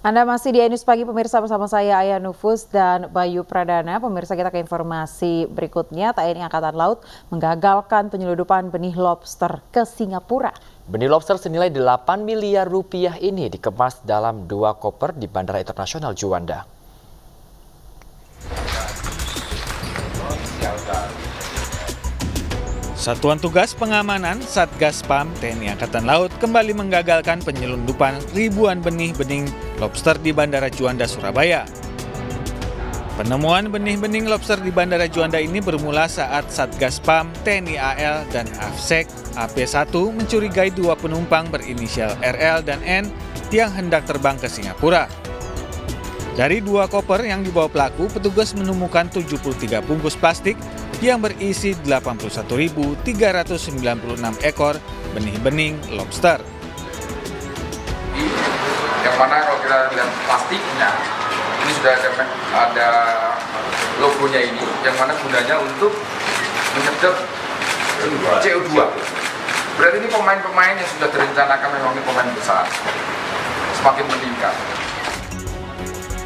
Anda masih di News Pagi pemirsa bersama saya Ayah Nufus dan Bayu Pradana. Pemirsa, kita ke informasi berikutnya. TNI Angkatan Laut menggagalkan penyelundupan benih lobster ke Singapura. Benih lobster senilai 8 miliar rupiah ini dikemas dalam 2 koper di Bandara Internasional Juanda. Satuan Tugas Pengamanan Satgas PAM TNI Angkatan Laut kembali menggagalkan penyelundupan ribuan benih-benih lobster di Bandara Juanda, Surabaya. Penemuan benih-benih lobster di Bandara Juanda ini bermula saat Satgas PAM, TNI AL, dan AFSEK AP1 mencurigai 2 penumpang berinisial RL dan N yang hendak terbang ke Singapura. Dari 2 koper yang dibawa pelaku, petugas menemukan 73 bungkus plastik yang berisi 81.396 ekor benih-benih lobster. Yang mana kalau kita lihat plastiknya, ini sudah ada logonya ini, yang mana gunanya untuk menyedot CO2. Berarti ini pemain-pemain yang sudah direncanakan memang ini pemain besar, semakin meningkat.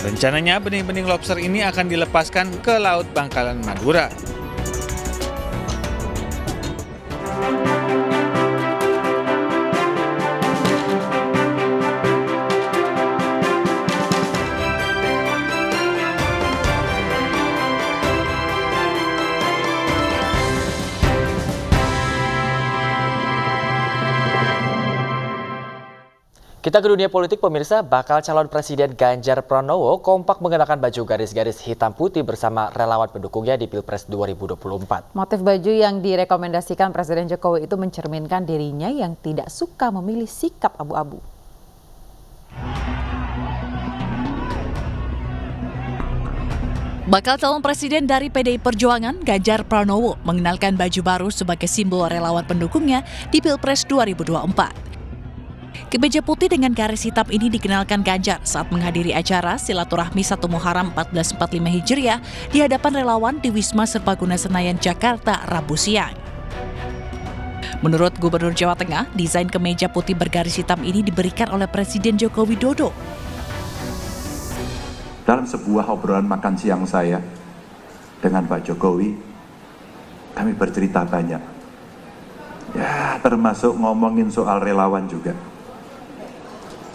Rencananya benih-benih lobster ini akan dilepaskan ke Laut Bangkalan Madura. Kita ke dunia politik, pemirsa. Bakal calon Presiden Ganjar Pranowo kompak mengenakan baju garis-garis hitam putih bersama relawan pendukungnya di Pilpres 2024. Motif baju yang direkomendasikan Presiden Jokowi itu mencerminkan dirinya yang tidak suka memilih sikap abu-abu. Bakal calon presiden dari PDI Perjuangan, Ganjar Pranowo, mengenalkan baju baru sebagai simbol relawan pendukungnya di Pilpres 2024. Kemeja putih dengan garis hitam ini dikenalkan Ganjar saat menghadiri acara Silaturahmi 1 Muharram 1445 Hijriah di hadapan relawan di Wisma Serbaguna Senayan, Jakarta, Rabu siang. Menurut Gubernur Jawa Tengah, desain kemeja putih bergaris hitam ini diberikan oleh Presiden Joko Widodo. Dalam sebuah obrolan makan siang saya dengan Pak Jokowi, kami bercerita banyak. Ya, termasuk ngomongin soal relawan juga.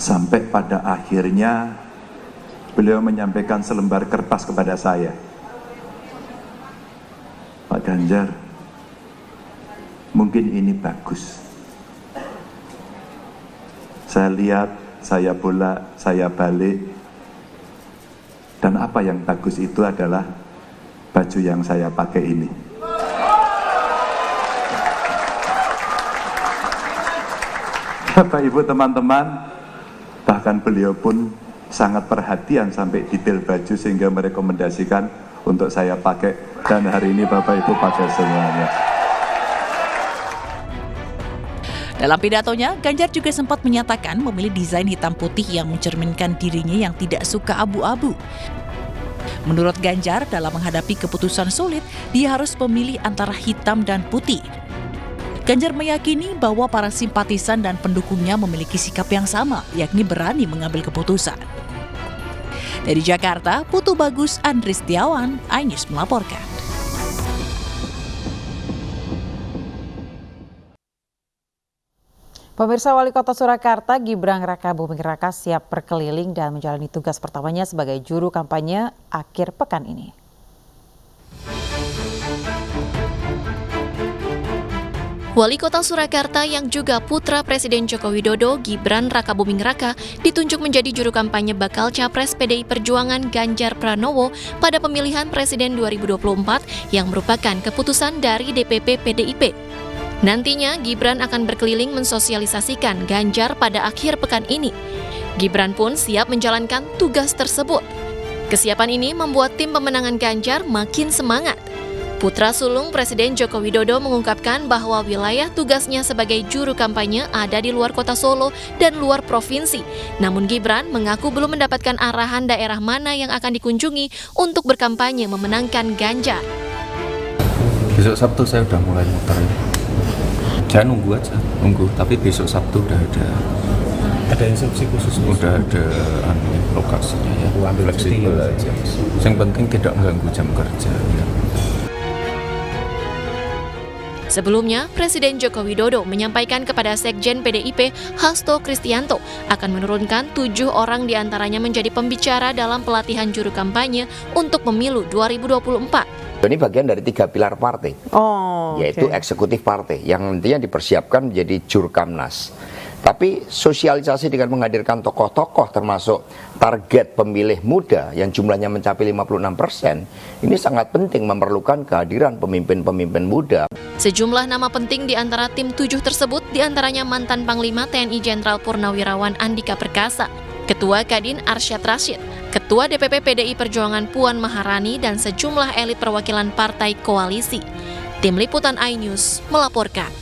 Sampai pada akhirnya beliau menyampaikan selembar kertas kepada saya. Pak Ganjar, mungkin ini bagus. Saya lihat, saya bolak, saya balik. Dan apa yang bagus itu adalah baju yang saya pakai ini. Bapak Ibu teman-teman, bahkan beliau pun sangat perhatian sampai detail baju sehingga merekomendasikan untuk saya pakai. Dan hari ini Bapak Ibu pakai semuanya. Dalam pidatonya, Ganjar juga sempat menyatakan memilih desain hitam putih yang mencerminkan dirinya yang tidak suka abu-abu. Menurut Ganjar, dalam menghadapi keputusan sulit, dia harus memilih antara hitam dan putih. Ganjar meyakini bahwa para simpatisan dan pendukungnya memiliki sikap yang sama, yakni berani mengambil keputusan. Dari Jakarta, Putu Bagus Andri Setiawan, iNews melaporkan. Pemirsa, Wali Kota Surakarta Gibran Rakabuming Raka siap berkeliling dan menjalani tugas pertamanya sebagai juru kampanye akhir pekan ini. Wali Kota Surakarta yang juga putra Presiden Joko Widodo, Gibran Rakabuming Raka, ditunjuk menjadi juru kampanye bakal Capres PDI Perjuangan Ganjar Pranowo pada pemilihan Presiden 2024 yang merupakan keputusan dari DPP PDIP. Nantinya, Gibran akan berkeliling mensosialisasikan Ganjar pada akhir pekan ini. Gibran pun siap menjalankan tugas tersebut. Kesiapan ini membuat tim pemenangan Ganjar makin semangat. Putra sulung Presiden Joko Widodo mengungkapkan bahwa wilayah tugasnya sebagai juru kampanye ada di luar kota Solo dan luar provinsi. Namun Gibran mengaku belum mendapatkan arahan daerah mana yang akan dikunjungi untuk berkampanye memenangkan Ganjar. Besok Sabtu saya udah mulai muter. Saya nunggu aja, tapi besok Sabtu udah ada instruksi khusus. Udah ada maksudnya ya fleksibel aja. Yang penting tidak mengganggu jam kerja ya. Sebelumnya, Presiden Joko Widodo menyampaikan kepada Sekjen PDIP Hasto Kristianto akan menurunkan 7 orang diantaranya menjadi pembicara dalam pelatihan juru kampanye untuk pemilu 2024. Ini bagian dari 3 pilar partai, yaitu eksekutif partai yang nantinya dipersiapkan menjadi Jurkamnas. Tapi sosialisasi dengan menghadirkan tokoh-tokoh termasuk target pemilih muda yang jumlahnya mencapai 56%, ini sangat penting memerlukan kehadiran pemimpin-pemimpin muda. Sejumlah nama penting di antara tim 7 tersebut diantaranya mantan Panglima TNI Jenderal Purnawirawan Andika Perkasa, Ketua Kadin Arsyad Rashid, Ketua DPP PDI Perjuangan Puan Maharani, dan sejumlah elit perwakilan partai koalisi. Tim Liputan iNews melaporkan.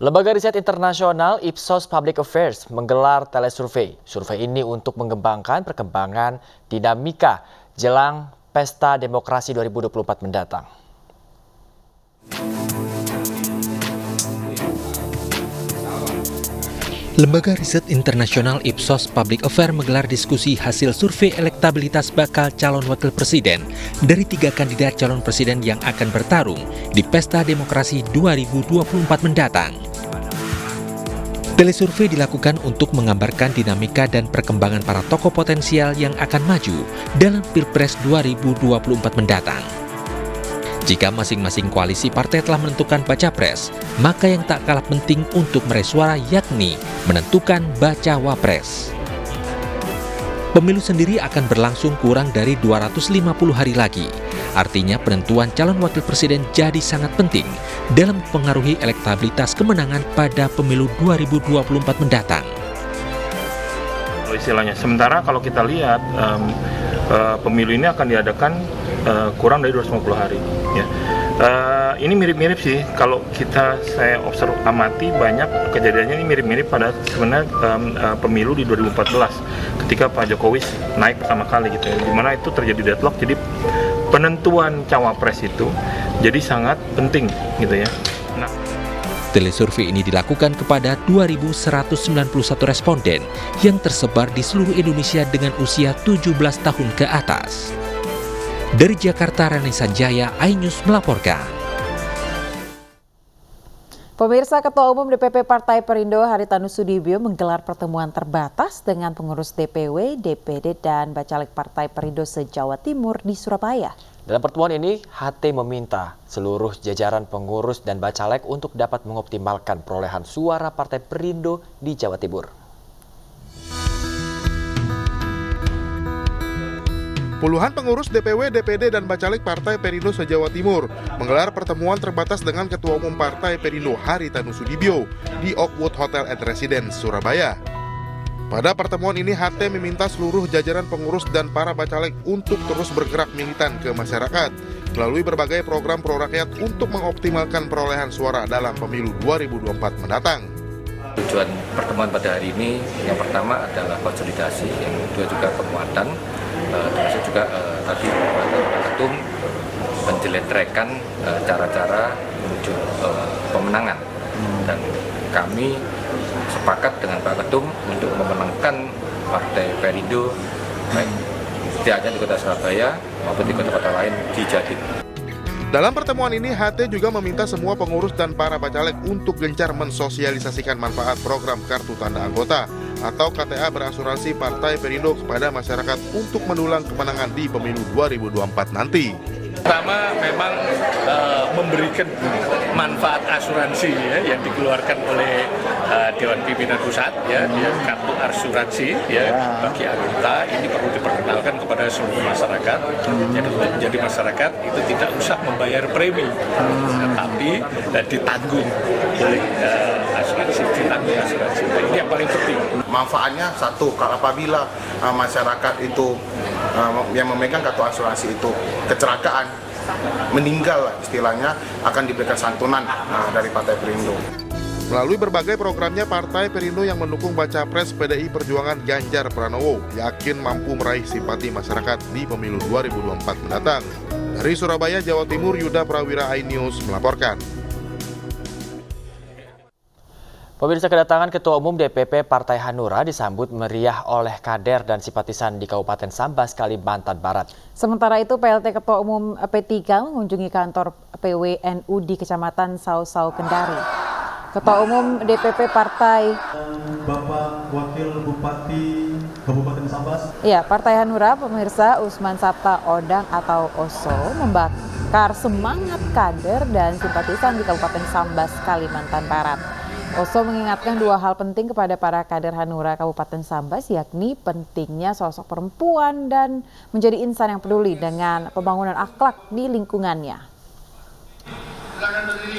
Lembaga riset internasional Ipsos Public Affairs menggelar telesurvei. Survei ini untuk mengembangkan perkembangan dinamika jelang Pesta Demokrasi 2024 mendatang. Lembaga riset internasional Ipsos Public Affairs menggelar diskusi hasil survei elektabilitas bakal calon wakil presiden dari 3 kandidat calon presiden yang akan bertarung di Pesta Demokrasi 2024 mendatang. Telesurvei dilakukan untuk menggambarkan dinamika dan perkembangan para tokoh potensial yang akan maju dalam Pilpres 2024 mendatang. Jika masing-masing koalisi partai telah menentukan baca pres, maka yang tak kalah penting untuk meraih suara yakni menentukan baca wapres. Pemilu sendiri akan berlangsung kurang dari 250 hari lagi. Artinya penentuan calon wakil presiden jadi sangat penting dalam mempengaruhi elektabilitas kemenangan pada pemilu 2024 mendatang. Istilahnya, sementara kalau kita lihat pemilu ini akan diadakan kurang dari 250 hari. Ya. Ini mirip-mirip sih kalau saya amati banyak kejadiannya ini mirip-mirip pada sebenarnya pemilu di 2014 ketika Pak Jokowi naik pertama kali gitu ya, di mana itu terjadi deadlock, jadi penentuan cawapres itu jadi sangat penting gitu ya. Nah, telesurvei ini dilakukan kepada 2.191 responden yang tersebar di seluruh Indonesia dengan usia 17 tahun ke atas. Dari Jakarta, Rani Sanjaya, iNews melaporkan. Pemirsa, Ketua Umum DPP Partai Perindo Haritanu Sudibyo menggelar pertemuan terbatas dengan pengurus DPW, DPD, dan Bacalek Partai Perindo se-Jawa Timur di Surabaya. Dalam pertemuan ini, HT meminta seluruh jajaran pengurus dan Bacalek untuk dapat mengoptimalkan perolehan suara Partai Perindo di Jawa Timur. Puluhan pengurus DPW, DPD, dan Bacalek Partai Perindo se-Jawa Timur menggelar pertemuan terbatas dengan Ketua Umum Partai Perindo Haritanu Sudibyo di Oakwood Hotel and Residence, Surabaya. Pada pertemuan ini, HT meminta seluruh jajaran pengurus dan para Bacalek untuk terus bergerak militan ke masyarakat melalui berbagai program pro-rakyat untuk mengoptimalkan perolehan suara dalam pemilu 2024 mendatang. Tujuan pertemuan pada hari ini yang pertama adalah konsolidasi, yang kedua juga penguatan, termasuk juga tadi Pak Ketum menjelentrehkan cara-cara menuju pemenangan, dan kami sepakat dengan Pak Ketum untuk memenangkan Partai Perindo baik tidak hanya di kota Surabaya maupun di kota-kota lain di Jatim. Dalam pertemuan ini, HT juga meminta semua pengurus dan para Bacalek untuk gencar mensosialisasikan manfaat program Kartu Tanda Anggota atau KTA berasuransi Partai Perindo kepada masyarakat untuk mendulang kemenangan di pemilu 2024 nanti. Pertama, memang memberikan manfaat asuransi ya, yang dikeluarkan oleh Dewan Pimpinan Pusat ya, kartu asuransi ya, bagi anggota ini perlu diperkenalkan kepada seluruh masyarakat. Jadi masyarakat itu tidak usah membayar premi, tapi ditanggung oleh asuransi, ditanggung asuransi. Ini yang paling penting. Manfaatnya satu, kalau apabila masyarakat itu yang memegang kartu asuransi itu kecelakaan, meninggal istilahnya, akan diberikan santunan dari Partai Perindo. Melalui berbagai programnya, Partai Perindo yang mendukung baca pres PDI Perjuangan Ganjar Pranowo yakin mampu meraih simpati masyarakat di pemilu 2024 mendatang. Dari Surabaya, Jawa Timur, Yuda Prawira, iNews melaporkan. Pemirsa, kedatangan Ketua Umum DPP Partai Hanura disambut meriah oleh kader dan simpatisan di Kabupaten Sambas, Kalimantan Barat. Sementara itu, PLT Ketua Umum P3 mengunjungi kantor PWNU di Kecamatan Sau-Sau, Kendari. Ketua Umum DPP Partai Bapak Wakil Bupati Kabupaten Sambas. Ya, Partai Hanura, pemirsa, Usman Sabta Odang atau Oso membakar semangat kader dan simpatisan di Kabupaten Sambas, Kalimantan Barat. Oso mengingatkan dua hal penting kepada para kader Hanura Kabupaten Sambas, yakni pentingnya sosok perempuan dan menjadi insan yang peduli dengan pembangunan akhlak di lingkungannya.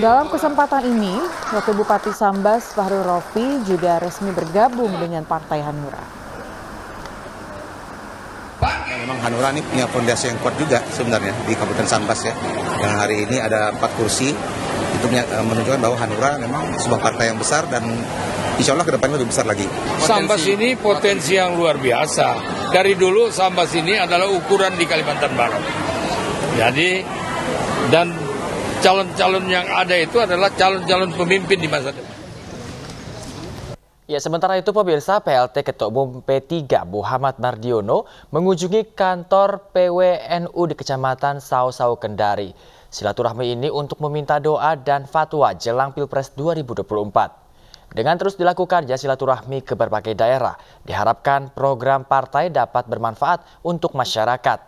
Dalam kesempatan ini, Wakil Bupati Sambas Fahrul Rofi juga resmi bergabung dengan Partai Hanura. Memang Hanura ini punya fondasi yang kuat juga sebenarnya di Kabupaten Sambas ya. Yang hari ini ada 4 kursi. Itu menunjukkan bahwa Hanura memang sebuah partai yang besar dan insya Allah ke depannya lebih besar lagi. Sambas ini potensi yang luar biasa. Dari dulu Sambas ini adalah ukuran di Kalimantan Barat. Jadi, dan calon-calon yang ada itu adalah calon-calon pemimpin di masa depan. Ya, sementara itu pemirsa, PLT Ketua Umum P3 Muhammad Mardiono mengunjungi kantor PWNU di Kecamatan Sau-Sau, Kendari. Silaturahmi ini untuk meminta doa dan fatwa jelang Pilpres 2024. Dengan terus dilakukannya silaturahmi ke berbagai daerah, diharapkan program partai dapat bermanfaat untuk masyarakat.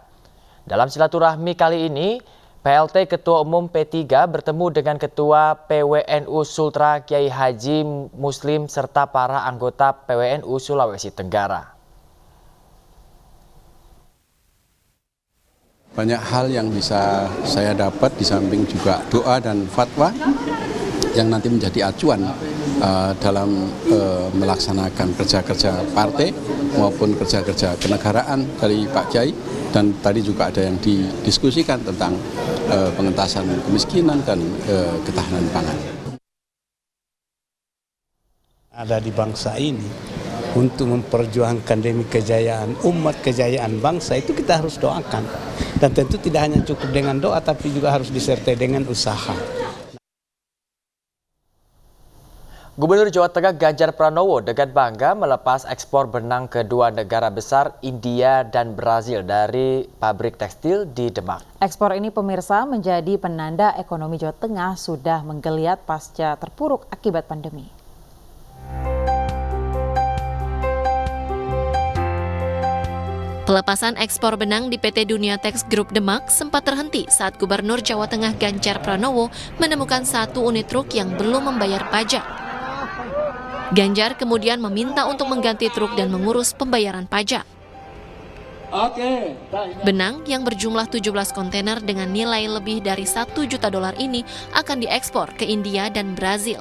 Dalam silaturahmi kali ini, PLT Ketua Umum P3 bertemu dengan Ketua PWNU Sultra Kiai Haji Muslim serta para anggota PWNU Sulawesi Tenggara. Banyak hal yang bisa saya dapat di samping juga doa dan fatwa yang nanti menjadi acuan dalam melaksanakan kerja-kerja partai maupun kerja-kerja kenegaraan dari Pak Kiai. Dan tadi juga ada yang didiskusikan tentang pengentasan kemiskinan dan ketahanan pangan. Ada di bangsa ini untuk memperjuangkan demi kejayaan umat, kejayaan bangsa, itu kita harus doakan. Dan tentu tidak hanya cukup dengan doa, tapi juga harus disertai dengan usaha. Gubernur Jawa Tengah Ganjar Pranowo dengan bangga melepas ekspor benang ke dua negara besar, India dan Brazil, dari pabrik tekstil di Demak. Ekspor ini, pemirsa, menjadi penanda ekonomi Jawa Tengah sudah menggeliat pasca terpuruk akibat pandemi. Pelepasan ekspor benang di PT Dunia Teks Group Demak sempat terhenti saat Gubernur Jawa Tengah Ganjar Pranowo menemukan 1 unit truk yang belum membayar pajak. Ganjar kemudian meminta untuk mengganti truk dan mengurus pembayaran pajak. Benang yang berjumlah 17 kontainer dengan nilai lebih dari $1 juta ini akan diekspor ke India dan Brazil.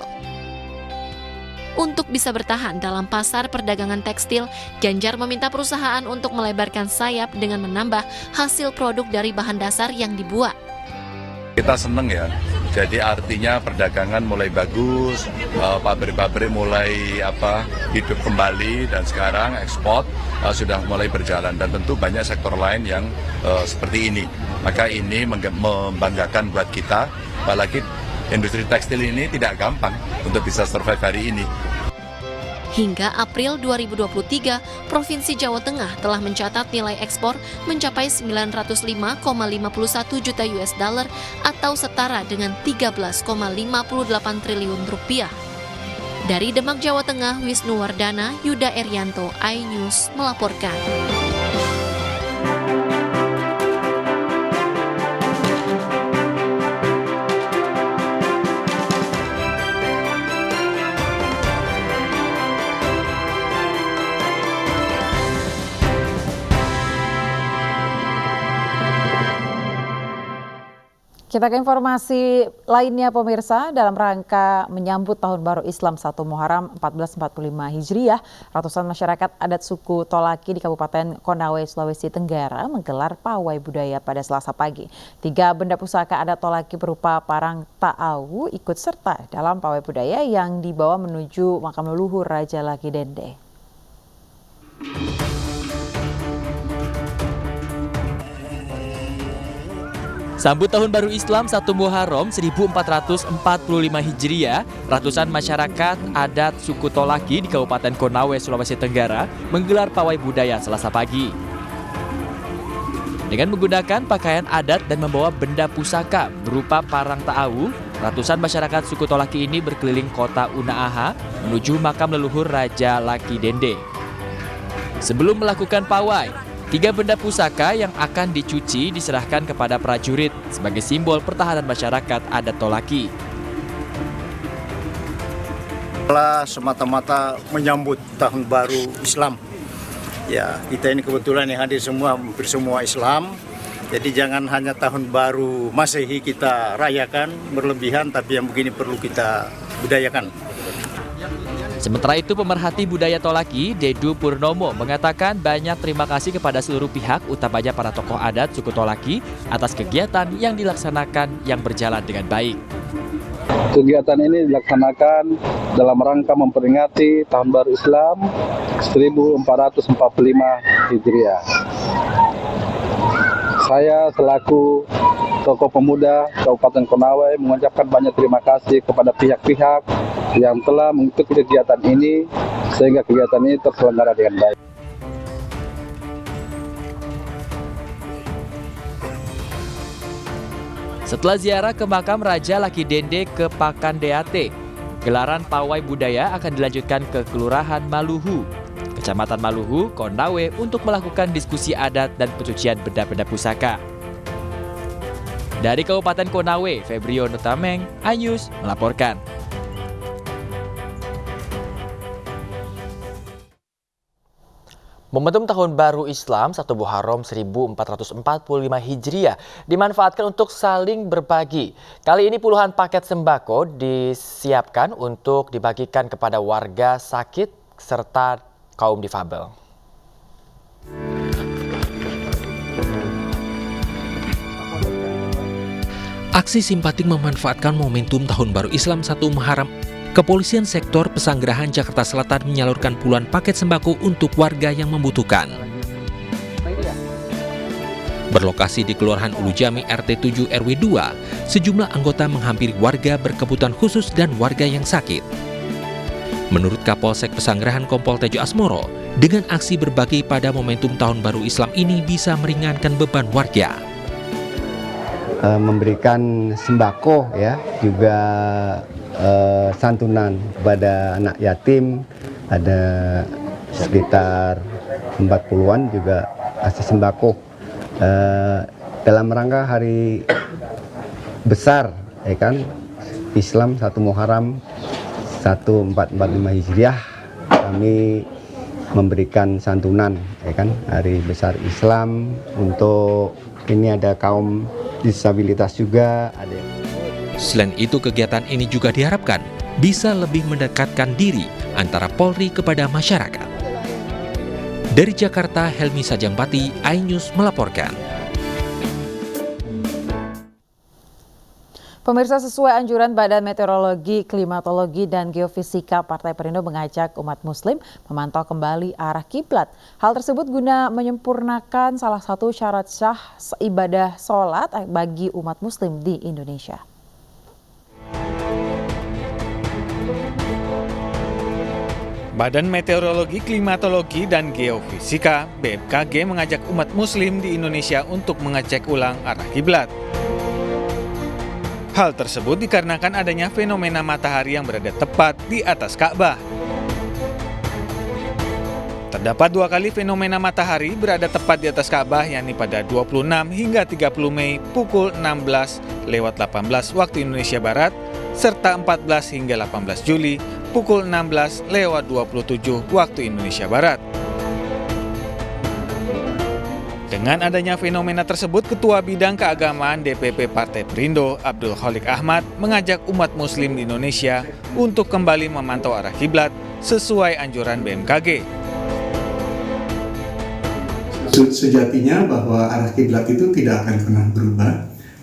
Untuk bisa bertahan dalam pasar perdagangan tekstil, Ganjar meminta perusahaan untuk melebarkan sayap dengan menambah hasil produk dari bahan dasar yang dibuat. Kita seneng ya, jadi artinya perdagangan mulai bagus, pabrik-pabrik mulai hidup kembali, dan sekarang ekspor sudah mulai berjalan, dan tentu banyak sektor lain yang seperti ini. Maka ini membanggakan buat kita, apalagi industri tekstil ini tidak gampang untuk bisa survive hari ini. Hingga April 2023, Provinsi Jawa Tengah telah mencatat nilai ekspor mencapai 905,51 juta $, atau setara dengan 13,58 triliun rupiah. Dari Demak, Jawa Tengah, Wisnu Wardana, Yuda Erianto, iNews melaporkan. Kita ke informasi lainnya, pemirsa. Dalam rangka menyambut Tahun Baru Islam 1 Muharram 1445 Hijriah, ratusan masyarakat adat suku Tolaki di Kabupaten Konawe, Sulawesi Tenggara menggelar pawai budaya pada Selasa pagi. 3 benda pusaka adat Tolaki berupa parang ta'awu ikut serta dalam pawai budaya yang dibawa menuju makam leluhur Raja Laki Dende. Sambut Tahun Baru Islam 1 Muharram 1445 Hijriah, ratusan masyarakat adat suku Tolaki di Kabupaten Konawe, Sulawesi Tenggara menggelar pawai budaya Selasa pagi. Dengan menggunakan pakaian adat dan membawa benda pusaka berupa parang ta'awu, ratusan masyarakat suku Tolaki ini berkeliling kota Unaaha menuju makam leluhur Raja Laki Dende. Sebelum melakukan pawai, 3 benda pusaka yang akan dicuci diserahkan kepada prajurit sebagai simbol pertahanan masyarakat adat Tolaki. Semata-mata menyambut Tahun Baru Islam. Ya, kita ini kebetulan yang hadir semua, hampir semua Islam. Jadi jangan hanya Tahun Baru Masehi kita rayakan berlebihan, tapi yang begini perlu kita budayakan. Sementara itu, pemerhati budaya Tolaki, Dedu Purnomo, mengatakan banyak terima kasih kepada seluruh pihak, utamanya para tokoh adat suku Tolaki, atas kegiatan yang dilaksanakan yang berjalan dengan baik. Kegiatan ini dilaksanakan dalam rangka memperingati Tahun Baru Islam 1445 Hijriah. Saya selaku tokoh pemuda Kabupaten Konawe mengucapkan banyak terima kasih kepada pihak-pihak yang telah mengikuti kegiatan ini sehingga kegiatan ini terselenggara dengan baik. Setelah ziarah ke makam Raja Laki Dende ke Pakandeate, gelaran pawai budaya akan dilanjutkan ke Kelurahan Maluhu, Kecamatan Maluhu, Konawe untuk melakukan diskusi adat dan pencucian benda-benda pusaka. Dari Kabupaten Konawe, Febrio Nutameng, iNews melaporkan. Momentum Tahun Baru Islam 1 Muharram 1445 Hijriah dimanfaatkan untuk saling berbagi. Kali ini puluhan paket sembako disiapkan untuk dibagikan kepada warga sakit serta kaum difabel. Aksi simpatik memanfaatkan momentum Tahun Baru Islam 1 Muharram. Kepolisian Sektor Pesanggerahan Jakarta Selatan menyalurkan puluhan paket sembako untuk warga yang membutuhkan. Berlokasi di Kelurahan Ulu Jami RT 7 RW 2, sejumlah anggota menghampiri warga berkebutuhan khusus dan warga yang sakit. Menurut Kapolsek Pesanggerahan Kompol Tejo Asmoro, dengan aksi berbagi pada momentum Tahun Baru Islam ini bisa meringankan beban warga. Memberikan sembako ya, juga santunan kepada anak yatim, ada sekitar 40-an juga kasih sembako dalam rangka hari besar ya kan, Islam 1 Muharram 1445 Hijriah. Kami memberikan santunan ya kan, hari besar Islam. Untuk ini ada kaum disabilitas juga ada. Selain itu, kegiatan ini juga diharapkan bisa lebih mendekatkan diri antara Polri kepada masyarakat. Dari Jakarta, Helmi Sajampati, iNews melaporkan. Pemirsa, sesuai anjuran Badan Meteorologi, Klimatologi, dan Geofisika, Partai Perindo mengajak umat Muslim memantau kembali arah kiblat. Hal tersebut guna menyempurnakan salah satu syarat sah ibadah sholat bagi umat Muslim di Indonesia. Badan Meteorologi, Klimatologi, dan Geofisika (BMKG) mengajak umat Muslim di Indonesia untuk mengecek ulang arah kiblat. Hal tersebut dikarenakan adanya fenomena matahari yang berada tepat di atas Ka'bah. Terdapat 2 kali fenomena matahari berada tepat di atas Ka'bah, yakni pada 26 hingga 30 Mei pukul 16:18 waktu Indonesia Barat, serta 14 hingga 18 Juli pukul 16:27 waktu Indonesia Barat. Dengan adanya fenomena tersebut, Ketua Bidang Keagamaan DPP Partai Perindo, Abdul Khalik Ahmad, mengajak umat Muslim di Indonesia untuk kembali memantau arah kiblat sesuai anjuran BMKG. Sejatinya bahwa arah kiblat itu tidak akan pernah berubah,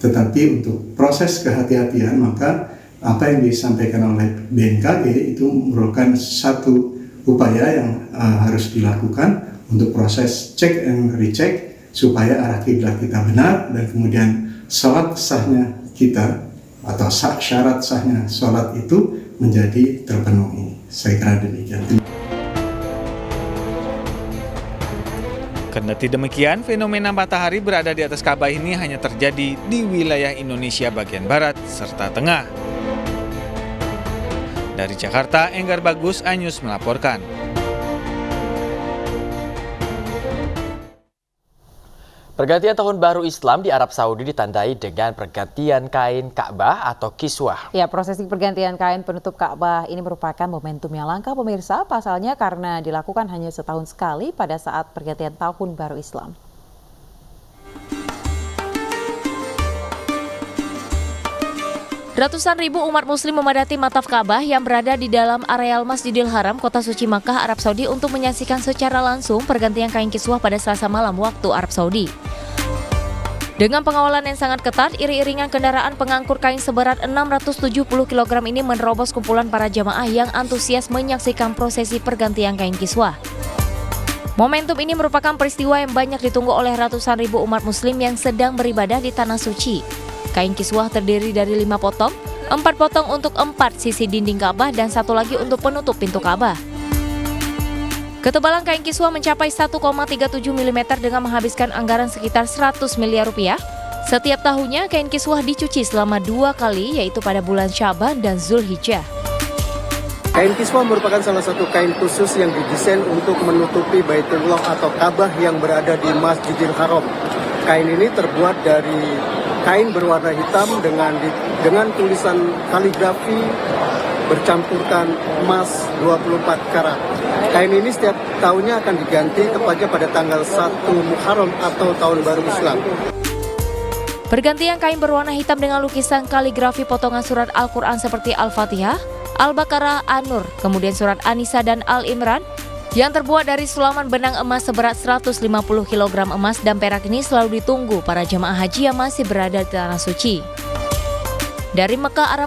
tetapi untuk proses kehati-hatian maka apa yang disampaikan oleh BMKG itu merupakan satu upaya yang harus dilakukan untuk proses cek and recheck supaya arah kiblat kita benar, dan kemudian sholat sahnya kita atau syarat sahnya sholat itu menjadi terpenuhi. Saya kira demikian. Kendati demikian, fenomena matahari berada di atas Ka'bah ini hanya terjadi di wilayah Indonesia bagian barat serta tengah. Dari Jakarta, Enggar Bagus, iNews melaporkan. Pergantian Tahun Baru Islam di Arab Saudi ditandai dengan pergantian kain Ka'bah atau kiswah. Ya, prosesi pergantian kain penutup Ka'bah ini merupakan momentum yang langka pemirsa, pasalnya karena dilakukan hanya setahun sekali pada saat pergantian Tahun Baru Islam. Ratusan ribu umat muslim memadati mataf Ka'bah yang berada di dalam areal Masjidil Haram, kota suci Makkah, Arab Saudi untuk menyaksikan secara langsung pergantian kain kiswah pada Selasa malam waktu Arab Saudi. Dengan pengawalan yang sangat ketat, iring-iringan kendaraan pengangkut kain seberat 670 kg ini menerobos kumpulan para jamaah yang antusias menyaksikan prosesi pergantian kain kiswah. Momentum ini merupakan peristiwa yang banyak ditunggu oleh ratusan ribu umat muslim yang sedang beribadah di Tanah Suci. Kain kiswah terdiri dari 5 potong, 4 potong untuk 4 sisi dinding Ka'bah dan 1 lagi untuk penutup pintu Ka'bah. Ketebalan kain kiswah mencapai 1,37 mm dengan menghabiskan anggaran sekitar 100 miliar rupiah. Setiap tahunnya kain kiswah dicuci selama 2 kali, yaitu pada bulan Syaban dan Zulhijjah. Kain kiswah merupakan salah satu kain khusus yang didesain untuk menutupi Baitullah atau Ka'bah yang berada di Masjidil Haram. Kain ini terbuat dari kain berwarna hitam dengan tulisan kaligrafi bercampurkan emas 24 karat. Kain ini setiap tahunnya akan diganti tepatnya pada tanggal 1 Muharram atau Tahun Baru Islam. Pergantian kain berwarna hitam dengan lukisan kaligrafi potongan surat Al-Quran seperti Al-Fatihah, Al-Baqarah, An-Nur, kemudian surat An-Nisa dan Al-Imran, yang terbuat dari sulaman benang emas seberat 150 kg emas dan perak ini selalu ditunggu para jemaah haji yang masih berada di Tanah Suci. Dari Mekah, Arab